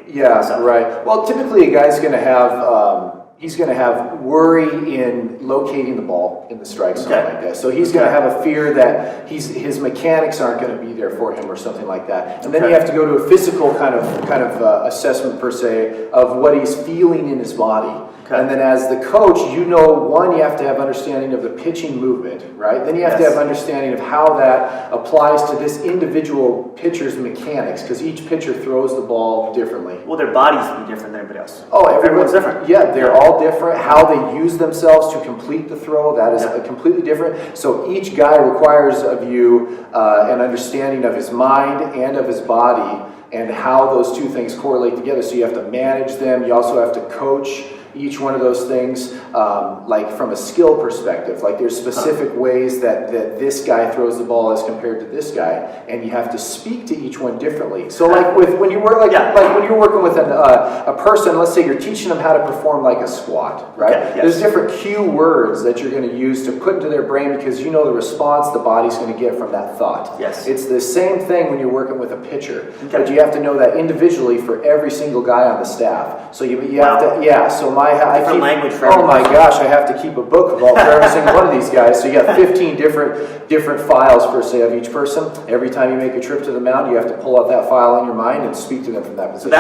Yeah, right. Well, typically a guy's going to have he's going to have worry in locating the ball in the strike zone like that. So he's going to have a fear that his mechanics aren't going to be there for him or something like that. And then you have to go to a physical kind of assessment per se of what he's feeling in his body. And then as the coach, one, you have to have understanding of the pitching movement, right? Then you have to have understanding of how that applies to this individual pitcher's mechanics, because each pitcher throws the ball differently. Well, their bodies will be different than everybody else. Oh, everyone's different. Yeah, they're all different. How they use themselves to complete the throw, that is completely different. So each guy requires of you an understanding of his mind and of his body and how those two things correlate together. So you have to manage them. You also have to coach each one of those things, like from a skill perspective. Like there's specific ways that this guy throws the ball as compared to this guy, and you have to speak to each one differently. So like when you work like when you're working with a person, let's say you're teaching them how to perform like a squat, right? There's different cue words that you're going to use to put into their brain because you know the response the body's going to get from that thought. It's the same thing when you're working with a pitcher, but you have to know that individually for every single guy on the staff. So you have to, so language for oh my gosh, I have to keep a book for every single one of these guys. So you got 15 different files per se of each person. Every time you make a trip to the mound, you have to pull out that file in your mind and speak to them from that position.